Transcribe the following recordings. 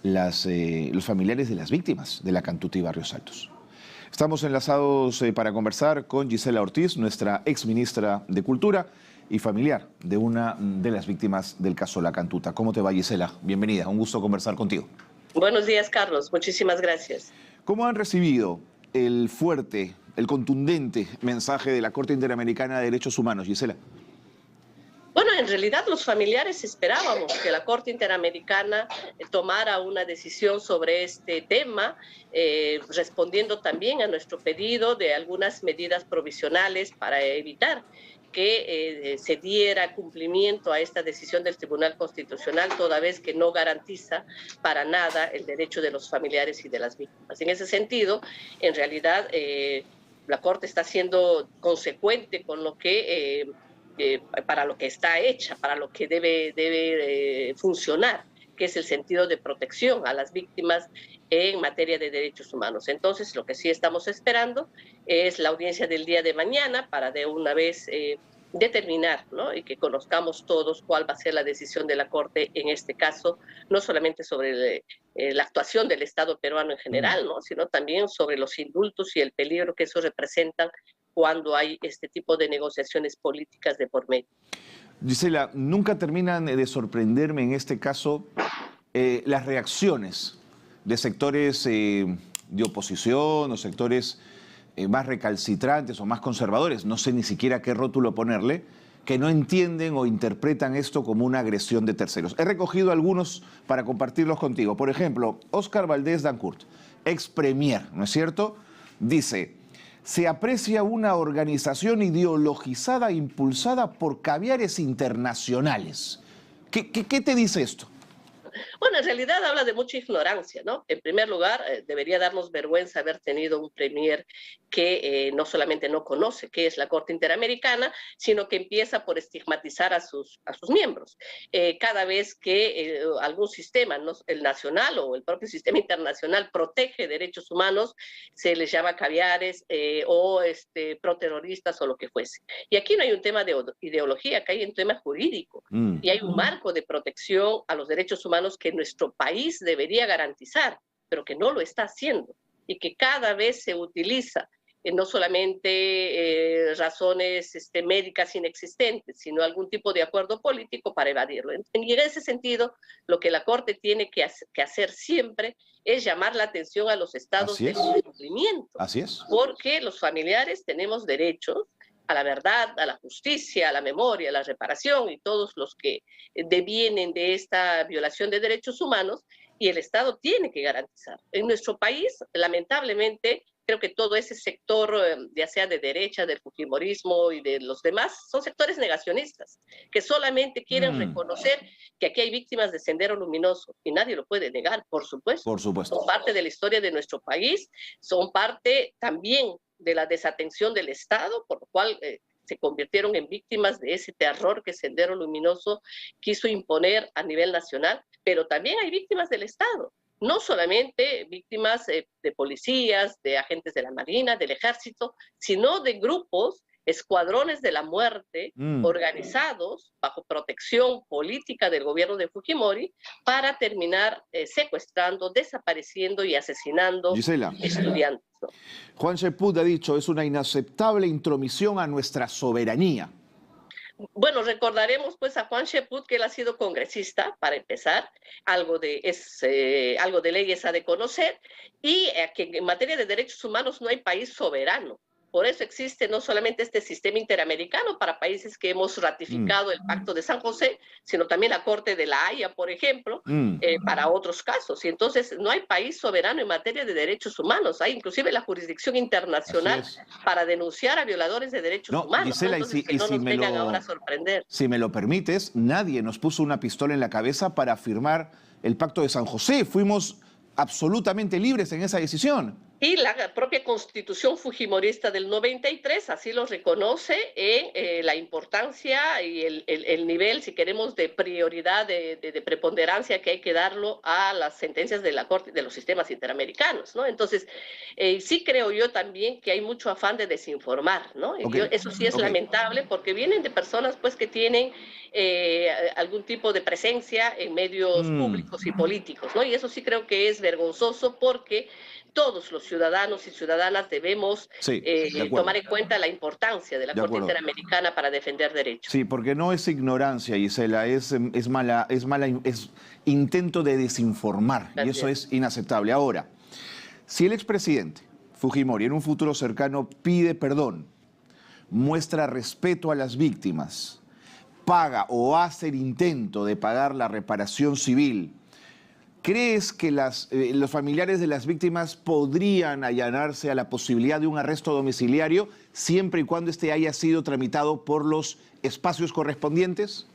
los familiares de las víctimas de la Cantuta y Barrios Altos. Estamos enlazados para conversar con Gisela Ortiz, nuestra exministra de Cultura y familiar de una de las víctimas del caso La Cantuta. ¿Cómo te va, Gisela? Bienvenida, un gusto conversar contigo. Buenos días, Carlos. Muchísimas gracias. ¿Cómo han recibido el fuerte, el contundente mensaje de la Corte Interamericana de Derechos Humanos, Gisela? Bueno, en realidad los familiares esperábamos que la Corte Interamericana tomara una decisión sobre este tema, respondiendo también a nuestro pedido de algunas medidas provisionales para evitar que se diera cumplimiento a esta decisión del Tribunal Constitucional, toda vez que no garantiza para nada el derecho de los familiares y de las víctimas. En ese sentido, en realidad, la Corte está siendo consecuente con lo que para lo que está hecha, para lo que debe funcionar, que es el sentido de protección a las víctimas en materia de derechos humanos. Entonces, lo que sí estamos esperando es la audiencia del día de mañana para de una vez determinar, ¿no? Y que conozcamos todos cuál va a ser la decisión de la Corte en este caso, no solamente sobre la actuación del Estado peruano en general, ¿no? Sino también sobre los indultos y el peligro que eso representa cuando hay este tipo de negociaciones políticas de por medio. Gisela, nunca terminan de sorprenderme en este caso las reacciones de sectores de oposición o sectores más recalcitrantes o más conservadores, no sé ni siquiera qué rótulo ponerle, que no entienden o interpretan esto como una agresión de terceros. He recogido algunos para compartirlos contigo. Por ejemplo, Óscar Valdés Dancourt, ex premier, ¿no es cierto? Dice: se aprecia una organización ideologizada e impulsada por caviares internacionales. ¿Qué te dice esto? Bueno, en realidad habla de mucha ignorancia, ¿no? En primer lugar, debería darnos vergüenza haber tenido un premier que no solamente no conoce qué es la Corte Interamericana, sino que empieza por estigmatizar a sus miembros. Cada vez que algún sistema, ¿no?, el nacional o el propio sistema internacional, protege derechos humanos, se les llama caviares o proterroristas o lo que fuese. Y aquí no hay un tema de ideología, acá hay un tema jurídico. Y hay un marco de protección a los derechos humanos que nuestro país debería garantizar, pero que no lo está haciendo y que cada vez se utiliza no solamente razones médicas inexistentes, sino algún tipo de acuerdo político para evadirlo. Y en ese sentido, lo que la Corte tiene que hacer siempre es llamar la atención a los estados de cumplimiento. Así es. Porque los familiares tenemos derechos a la verdad, a la justicia, a la memoria, a la reparación y todos los que devienen de esta violación de derechos humanos, y el Estado tiene que garantizar. En nuestro país, lamentablemente, creo que todo ese sector, ya sea de derecha, del fujimorismo y de los demás, son sectores negacionistas, que solamente quieren reconocer que aquí hay víctimas de Sendero Luminoso, y nadie lo puede negar, por supuesto. Por supuesto. Son parte de la historia de nuestro país, son parte también de la desatención del Estado, por lo cual se convirtieron en víctimas de ese terror que Sendero Luminoso quiso imponer a nivel nacional, pero también hay víctimas del Estado, no solamente víctimas de policías, de agentes de la Marina, del Ejército, sino de grupos, escuadrones de la muerte, organizados bajo protección política del gobierno de Fujimori para terminar secuestrando, desapareciendo y asesinando estudiantes. ¿No? Juan Cheput ha dicho: es una inaceptable intromisión a nuestra soberanía. Bueno, recordaremos pues a Juan Cheput, que él ha sido congresista, para empezar, algo de leyes ha de conocer, y que en materia de derechos humanos no hay país soberano. Por eso existe no solamente este sistema interamericano para países que hemos ratificado el Pacto de San José, sino también la Corte de la Haya, por ejemplo, para otros casos. Y entonces no hay país soberano en materia de derechos humanos. Hay inclusive la jurisdicción internacional para denunciar a violadores de derechos humanos. Gisela, entonces, que no nos vengan ahora a sorprender. Si me lo permites, nadie nos puso una pistola en la cabeza para firmar el Pacto de San José. Fuimos absolutamente libres en esa decisión. Y la propia Constitución fujimorista del 93 así lo reconoce en la importancia y el nivel, si queremos, de prioridad, de preponderancia que hay que darlo a las sentencias de la Corte de los sistemas interamericanos, ¿no? Entonces, sí creo yo también que hay mucho afán de desinformar, ¿no? Y Ok, eso sí es ok. lamentable porque vienen de personas pues que tienen algún tipo de presencia en medios Mm, públicos y políticos, ¿no? Y eso sí creo que es vergonzoso porque todos los ciudadanos y ciudadanas debemos sí, de tomar acuerdo, en cuenta la importancia de la de Corte acuerdo. Interamericana para defender derechos. Sí, porque no es ignorancia, Gisela, es intento de desinformar y Así eso es. es inaceptable. Ahora, si el expresidente Fujimori en un futuro cercano pide perdón, muestra respeto a las víctimas, paga o hace el intento de pagar la reparación civil, ¿crees que los familiares de las víctimas podrían allanarse a la posibilidad de un arresto domiciliario siempre y cuando este haya sido tramitado por los espacios correspondientes?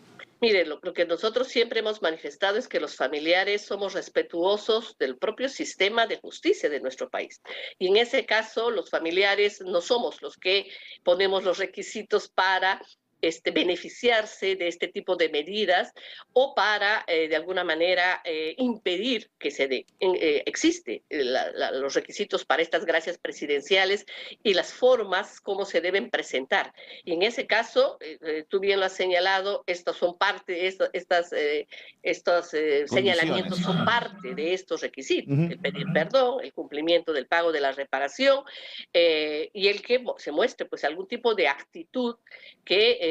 Mire, lo que nosotros siempre hemos manifestado es que los familiares somos respetuosos del propio sistema de justicia de nuestro país. Y en ese caso, los familiares no somos los que ponemos los requisitos para beneficiarse de este tipo de medidas o para, de alguna manera, impedir que se dé. Existe los requisitos para estas gracias presidenciales y las formas como se deben presentar. Y en ese caso, tú bien lo has señalado, estos son parte, estos señalamientos Condiciones. son parte de estos requisitos, Ujú. el pedir perdón, el cumplimiento del pago de la reparación y el que se muestre pues algún tipo de actitud que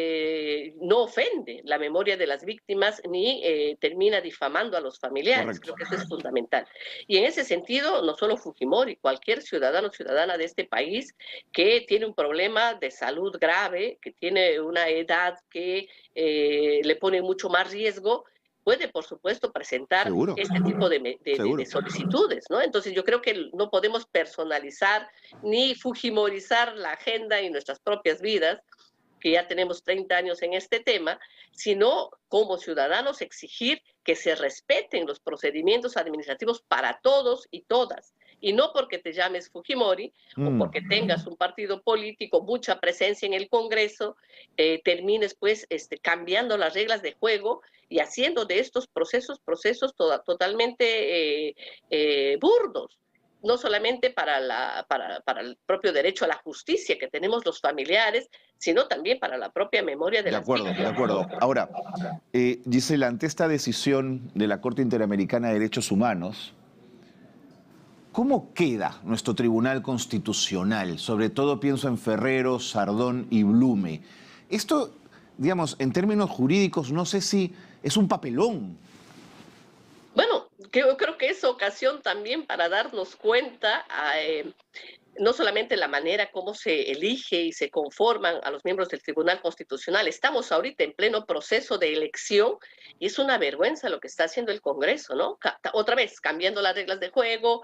no ofende la memoria de las víctimas ni termina difamando a los familiares. Correcto. Creo que eso es fundamental. Y en ese sentido, no solo Fujimori, cualquier ciudadano o ciudadana de este país que tiene un problema de salud grave, que tiene una edad que le pone mucho más riesgo, puede, por supuesto, presentar Seguro, este tipo de seguro. solicitudes, ¿no? Entonces yo creo que no podemos personalizar ni fujimorizar la agenda y nuestras propias vidas, que ya tenemos 30 años en este tema, sino como ciudadanos exigir que se respeten los procedimientos administrativos para todos y todas. Y no porque te llames Fujimori o Mm. porque tengas un partido político, mucha presencia en el Congreso, termines pues cambiando las reglas de juego y haciendo de estos procesos totalmente burdos, no solamente para el propio derecho a la justicia que tenemos los familiares, sino también para la propia memoria de De las acuerdo, de víctimas. acuerdo. Ahora, Gisela, ante esta decisión de la Corte Interamericana de Derechos Humanos, ¿cómo queda nuestro Tribunal Constitucional? Sobre todo pienso en Ferrero, Sardón y Blume. Esto, digamos, en términos jurídicos, no sé si es un papelón. Bueno, yo creo que es ocasión también para darnos cuenta no solamente la manera como se elige y se conforman a los miembros del Tribunal Constitucional. Estamos ahorita en pleno proceso de elección y es una vergüenza lo que está haciendo el Congreso, ¿no? Otra vez, cambiando las reglas de juego,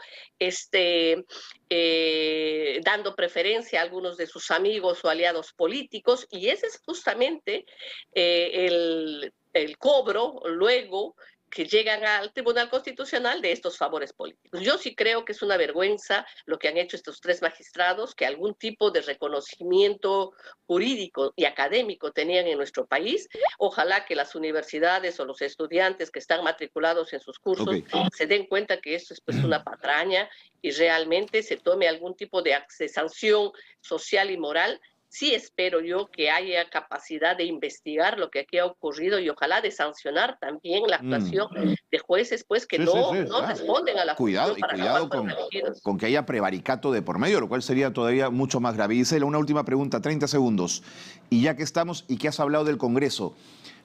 dando preferencia a algunos de sus amigos o aliados políticos, y ese es justamente el cobro luego que llegan al Tribunal Constitucional de estos favores políticos. Yo sí creo que es una vergüenza lo que han hecho estos tres magistrados, que algún tipo de reconocimiento jurídico y académico tenían en nuestro país. Ojalá que las universidades o los estudiantes que están matriculados en sus Ok. cursos se den cuenta que esto es pues una patraña y realmente se tome algún tipo de sanción social y moral. Sí espero yo que haya capacidad de investigar lo que aquí ha ocurrido y ojalá de sancionar también la Mm. actuación de jueces pues que Sí, sí, sí. no responden a la Cuidado, función y para la cual cuidado fueron elegidos. con que haya prevaricato de por medio, lo cual sería todavía mucho más grave. Gisela, una última pregunta, 30 segundos. Y ya que estamos y que has hablado del Congreso,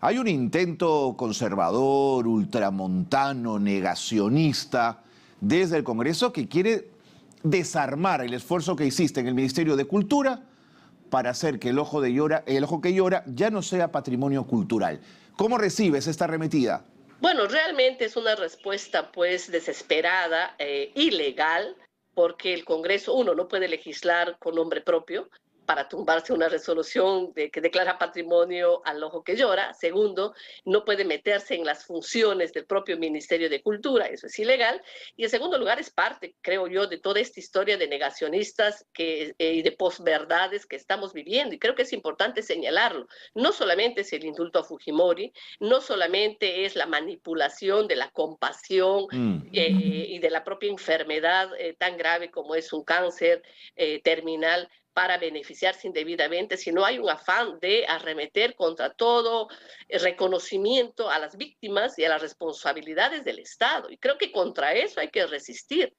¿hay un intento conservador, ultramontano, negacionista desde el Congreso que quiere desarmar el esfuerzo que hiciste en el Ministerio de Cultura para hacer que el ojo que llora ya no sea patrimonio cultural? ¿Cómo recibes esta arremetida? Bueno, realmente es una respuesta pues desesperada, ilegal, porque el Congreso, uno, no puede legislar con nombre propio, para tumbarse una resolución que declara patrimonio al ojo que llora. Segundo, no puede meterse en las funciones del propio Ministerio de Cultura, eso es ilegal. Y en segundo lugar, es parte, creo yo, de toda esta historia de negacionistas y de posverdades que estamos viviendo. Y creo que es importante señalarlo. No solamente es el indulto a Fujimori, no solamente es la manipulación de la compasión y de la propia enfermedad tan grave como es un cáncer terminal, para beneficiarse indebidamente, sino hay un afán de arremeter contra todo reconocimiento a las víctimas y a las responsabilidades del Estado. Y creo que contra eso hay que resistir.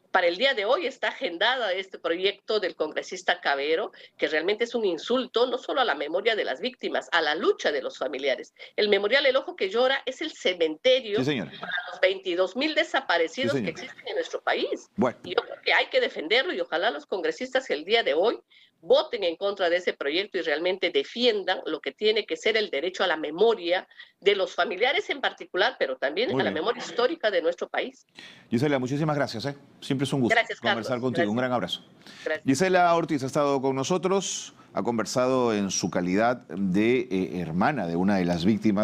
Para el día de hoy está agendada este proyecto del congresista Cabero, que realmente es un insulto no solo a la memoria de las víctimas, a la lucha de los familiares. El Memorial El Ojo que Llora es el cementerio para los 22,000 desaparecidos que existen en nuestro país. Bueno. Y yo creo que hay que defenderlo y ojalá los congresistas el día de hoy voten en contra de ese proyecto y realmente defiendan lo que tiene que ser el derecho a la memoria de los familiares en particular, pero también a la memoria histórica de nuestro país. Gisela, muchísimas gracias. Siempre es un gusto conversar contigo. Gracias. Un gran abrazo. Gracias. Gisela Ortiz ha estado con nosotros, ha conversado en su calidad de hermana de una de las víctimas.